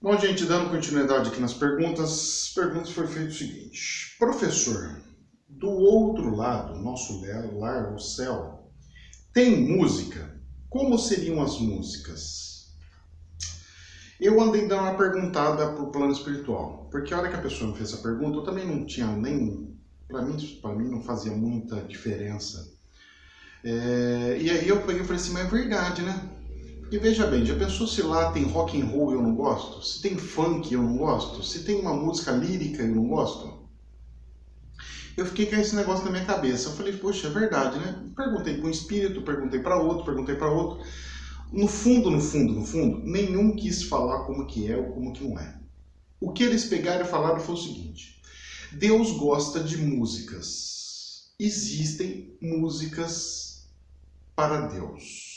Bom, gente, dando continuidade aqui nas perguntas foi feito o seguinte: professor, do outro lado, nosso lar, o céu, tem música? Como seriam as músicas? Eu andei dando uma perguntada pro plano espiritual, porque a hora que a pessoa me fez essa pergunta, eu também não tinha nem, para mim não fazia muita diferença. E aí eu peguei e falei assim, mas é verdade, né? E veja bem, já pensou se lá tem rock and roll e eu não gosto? Se tem funk eu não gosto? Se tem uma música lírica eu não gosto? Eu fiquei com esse negócio na minha cabeça. Eu falei, poxa, é verdade, né? Perguntei para um espírito, perguntei para outro, perguntei para outro. No fundo, nenhum quis falar como que é ou como que não é. O que eles pegaram e falaram foi o seguinte: Deus gosta de músicas. Existem músicas para Deus.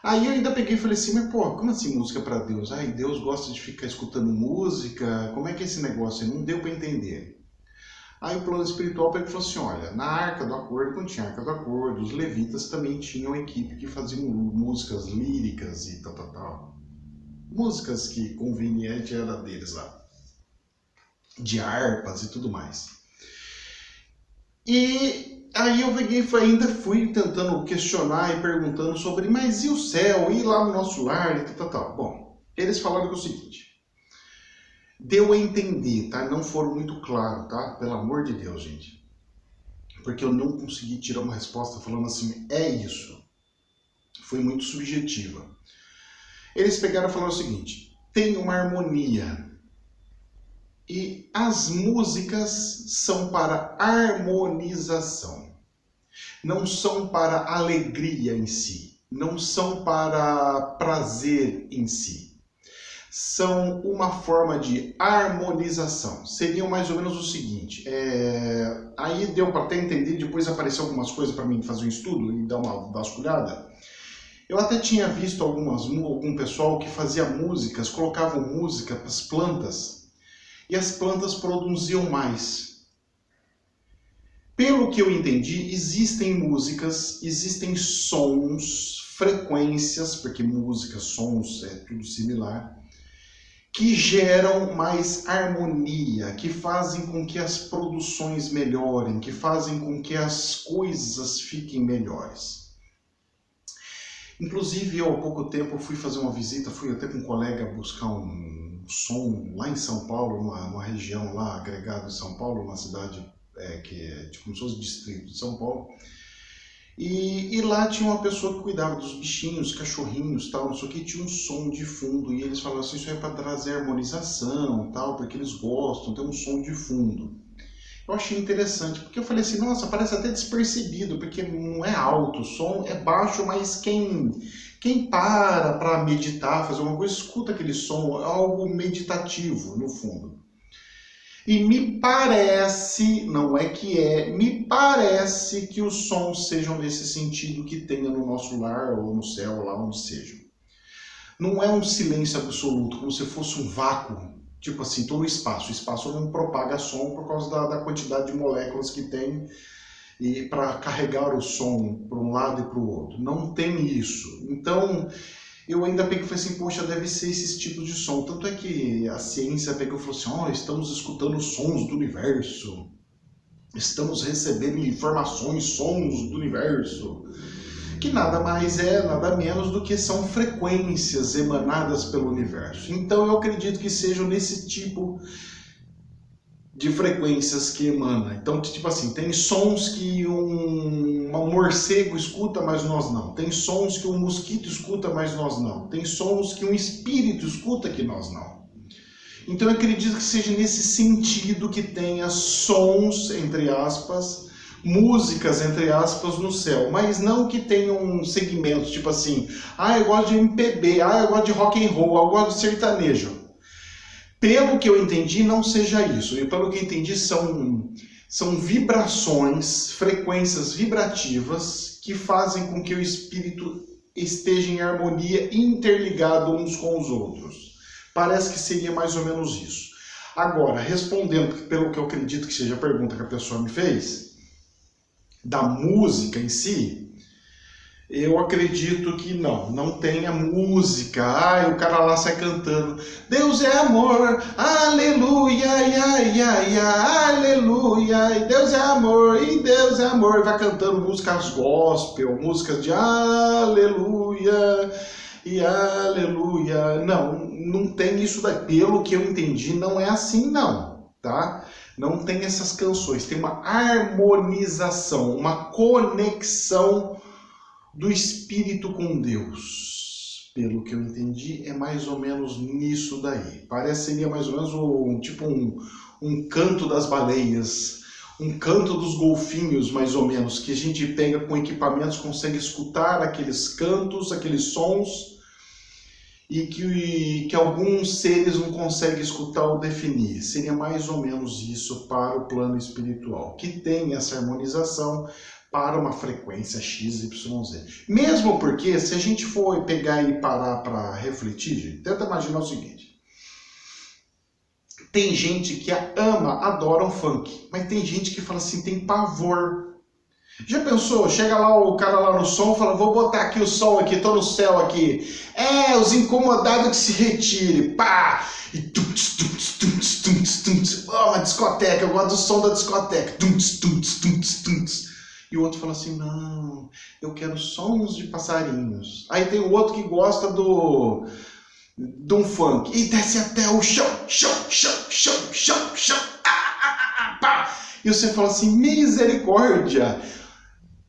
Aí eu ainda peguei e falei assim, mas pô, como assim música para Deus? Ai, Deus gosta de ficar escutando música? Como é que é esse negócio? Não deu para entender. Aí o plano espiritual pegou e falou assim, olha, na Arca do Acordo, quando tinha a Arca do Acordo, os levitas também tinham equipe que faziam músicas líricas e tal. Músicas que conveniente era deles lá. De harpas e tudo mais. E aí eu peguei e ainda fui tentando questionar e perguntando sobre, mas e o céu? E lá no nosso lar? E tal. Bom, eles falaram que é o seguinte, deu a entender, tá? Não foram muito claros, tá? Pelo amor de Deus, gente. Porque eu não consegui tirar uma resposta falando assim, é isso. Foi muito subjetiva. Eles pegaram e falaram o seguinte, tem uma harmonia. E as músicas são para harmonização. Não são para alegria em si. Não são para prazer em si. São uma forma de harmonização. Seriam mais ou menos o seguinte, aí deu para até entender, depois apareceu algumas coisas para mim fazer um estudo e dar uma vasculhada. Eu até tinha visto algum pessoal que fazia músicas, colocavam música para as plantas, e as plantas produziam mais. Pelo que eu entendi, existem músicas, existem sons, frequências, porque música, sons, é tudo similar, que geram mais harmonia, que fazem com que as produções melhorem, que fazem com que as coisas fiquem melhores. Inclusive, eu há pouco tempo fui fazer uma visita, fui até com um colega buscar um som lá em São Paulo, numa região lá agregada em São Paulo, uma cidade que é tipo como se fosse distrito de São Paulo. E lá tinha uma pessoa que cuidava dos bichinhos, cachorrinhos, tal, não sei o que, tinha um som de fundo, e eles falavam assim, isso é para trazer harmonização, tal, porque eles gostam, tem um som de fundo. Eu achei interessante, porque eu falei assim, nossa, parece até despercebido, porque não é alto, o som é baixo, mas quem para meditar, fazer uma coisa, escuta aquele som, é algo meditativo, no fundo. E me parece, não é que é, me parece que os sons sejam nesse sentido que tenha no nosso lar, ou no céu, lá onde sejam. Não é um silêncio absoluto, como se fosse um vácuo, tipo assim, todo o espaço. O espaço não propaga som por causa da quantidade de moléculas que tem e para carregar o som para um lado e para o outro. Não tem isso. Então, eu ainda peguei e falei assim, poxa, deve ser esses tipos de som. Tanto é que a ciência pegou e falou assim, oh, estamos escutando sons do universo, estamos recebendo informações, sons do universo, que nada mais é, nada menos do que são frequências emanadas pelo universo. Então eu acredito que sejam nesse tipo de frequências que emana. Então, tipo assim, tem sons que um morcego escuta, mas nós não. Tem sons que um mosquito escuta, mas nós não. Tem sons que um espírito escuta, que nós não. Então eu acredito que seja nesse sentido que tenha sons, entre aspas, músicas, entre aspas, no céu, mas não que tenham segmentos, tipo assim, eu gosto de MPB, eu gosto de rock and roll, eu gosto de sertanejo. Pelo que eu entendi, não seja isso. E pelo que eu entendi, são vibrações, frequências vibrativas que fazem com que o espírito esteja em harmonia, interligado uns com os outros. Parece que seria mais ou menos isso. Agora, respondendo pelo que eu acredito que seja a pergunta que a pessoa me fez, da música em si, Eu acredito que não tem a música, o cara lá sai cantando, Deus é amor, aleluia, ia, ia, ia, aleluia, e Deus é amor, vai cantando músicas gospel, músicas de aleluia, e aleluia, não tem isso daí, pelo que eu entendi, não é assim não, tá? Não tem essas canções, tem uma harmonização, uma conexão do Espírito com Deus. Pelo que eu entendi, é mais ou menos nisso daí. Parece seria mais ou menos um canto das baleias, um canto dos golfinhos, mais ou menos, que a gente pega com equipamentos, consegue escutar aqueles cantos, aqueles sons, e que alguns seres não conseguem escutar ou definir. Seria mais ou menos isso para o plano espiritual, que tem essa harmonização para uma frequência XYZ. Mesmo porque, se a gente for pegar e parar para refletir, gente, tenta imaginar o seguinte. Tem gente que ama, adora o funk, mas tem gente que fala assim, tem pavor. Já pensou? Chega lá o cara lá no som e fala, vou botar aqui o som aqui, tô no céu aqui. Os incomodados que se retire. Pá! E uma discoteca, eu gosto do som da discoteca. E o outro fala assim, não, eu quero sons de passarinhos. Aí tem o outro que gosta de um funk. E desce até o chão, chão, chão, chão, chão, chão. Pá! E você fala assim, misericórdia.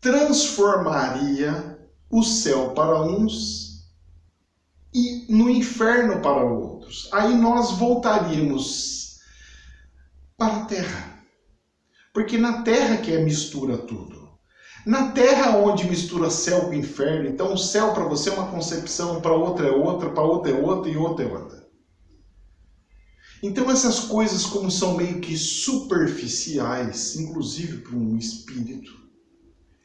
Transformaria o céu para uns e no inferno para outros. Aí nós voltaríamos para a Terra. Porque na Terra que mistura tudo. Na Terra onde mistura céu com inferno, então o céu para você é uma concepção, para outra é outra, para outra é outra e outra é outra. Então essas coisas como são meio que superficiais, inclusive para um espírito,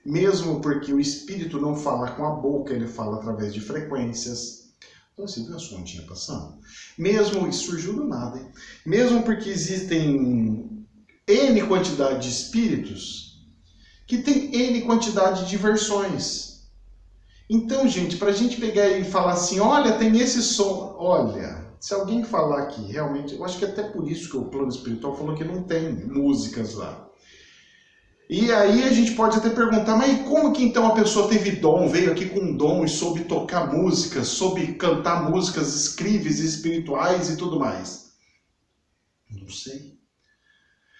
mesmo porque o espírito não fala com a boca, ele fala através de frequências. Então você viu a sua ondinha passando? Mesmo, isso surgiu do nada, hein? Mesmo porque existem N quantidade de espíritos que tem N quantidade de versões. Então, gente, para a gente pegar e falar assim, olha, tem esse som, olha, se alguém falar que realmente, eu acho que até por isso que o plano espiritual falou que não tem músicas lá. E aí a gente pode até perguntar, mas como que então a pessoa teve dom, veio aqui com um dom e soube tocar músicas, soube cantar músicas incríveis e espirituais e tudo mais? Não sei.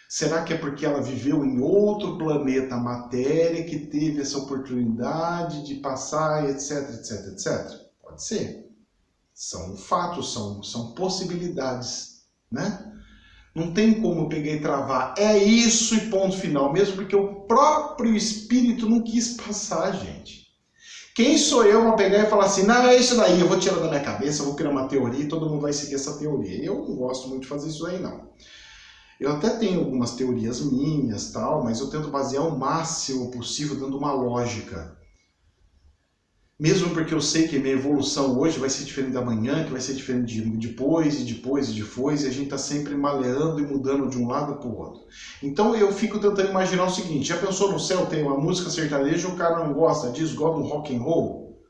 Será que é porque ela viveu em outro planeta matéria que teve essa oportunidade de passar, etc, etc, etc? Pode ser. São fatos, são possibilidades, né? Não tem como pegar e travar. É isso e ponto final. Mesmo porque o próprio espírito não quis passar, gente. Quem sou eu para pegar e falar assim, não, é isso daí, eu vou tirar da minha cabeça, eu vou criar uma teoria e todo mundo vai seguir essa teoria. Eu não gosto muito de fazer isso aí, não. Eu até tenho algumas teorias minhas, tal, mas eu tento basear o máximo possível dando uma lógica. Mesmo porque eu sei que a minha evolução hoje vai ser diferente da manhã, que vai ser diferente de depois, e depois, e depois, e a gente está sempre maleando e mudando de um lado para o outro. Então eu fico tentando imaginar o seguinte, já pensou no céu, tem uma música sertaneja, o cara não gosta disso, gosta do rock and roll,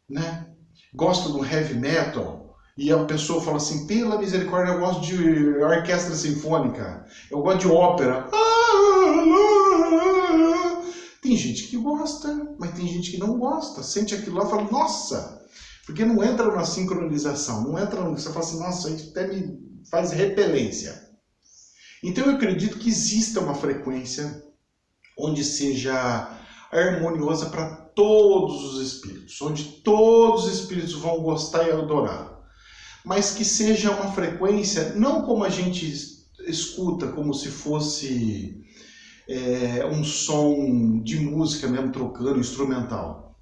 né? Gosta do heavy metal, e a pessoa fala assim, pela misericórdia, eu gosto de orquestra sinfônica, eu gosto de ópera. Tem gente que gosta, mas tem gente que não gosta. Sente aquilo lá e fala, nossa, porque não entra na sincronização, não entra no... Você fala assim, nossa, isso até me faz repelência. Então eu acredito que exista uma frequência onde seja harmoniosa para todos os espíritos, onde todos os espíritos vão gostar e adorar. Mas que seja uma frequência, não como a gente escuta, como se fosse... um som de música mesmo, trocando, instrumental.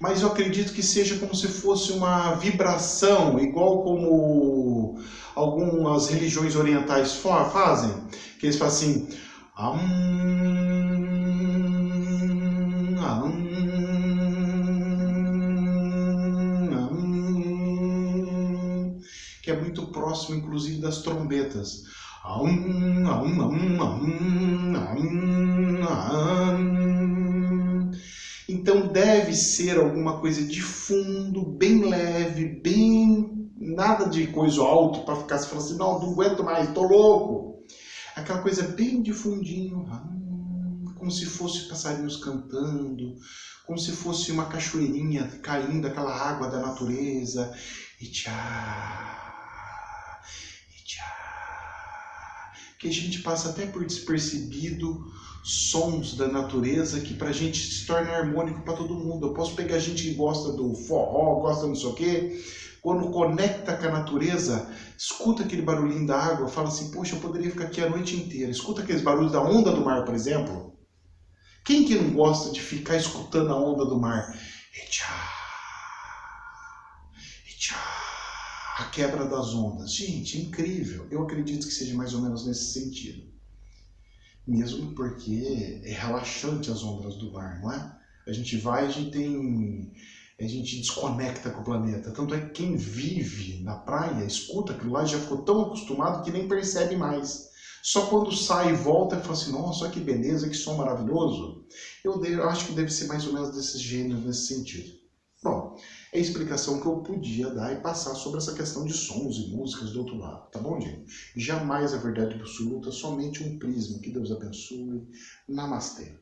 Mas eu acredito que seja como se fosse uma vibração, igual como algumas religiões orientais fazem, que eles fazem assim, que é muito próximo, inclusive, das trombetas. Então deve ser alguma coisa de fundo, bem leve, bem... nada de coisa alto para ficar se falando assim, não aguento mais, tô louco. Aquela coisa bem de fundinho, como se fosse passarinhos cantando, como se fosse uma cachoeirinha caindo, aquela água da natureza, e tchá, e tchá. Que a gente passa até por despercebido sons da natureza que pra gente se torna harmônico para todo mundo. Eu posso pegar gente que gosta do forró, gosta não sei o quê, quando conecta com a natureza, escuta aquele barulhinho da água, fala assim, poxa, eu poderia ficar aqui a noite inteira. Escuta aqueles barulhos da onda do mar, por exemplo. Quem que não gosta de ficar escutando a onda do mar? E tchá, e tchá, a quebra das ondas. Gente, é incrível. Eu acredito que seja mais ou menos nesse sentido. Mesmo porque é relaxante as ondas do mar, não é? A gente vai, a gente desconecta com o planeta. Tanto é que quem vive na praia, escuta aquilo lá, já ficou tão acostumado que nem percebe mais. Só quando sai e volta, fala assim, nossa, que beleza, que som maravilhoso. Eu acho que deve ser mais ou menos desse gênero, nesse sentido. Bom, é a explicação que eu podia dar e passar sobre essa questão de sons e músicas do outro lado, tá bom, gente? Jamais a verdade absoluta, somente um prisma. Que Deus abençoe. Namastê.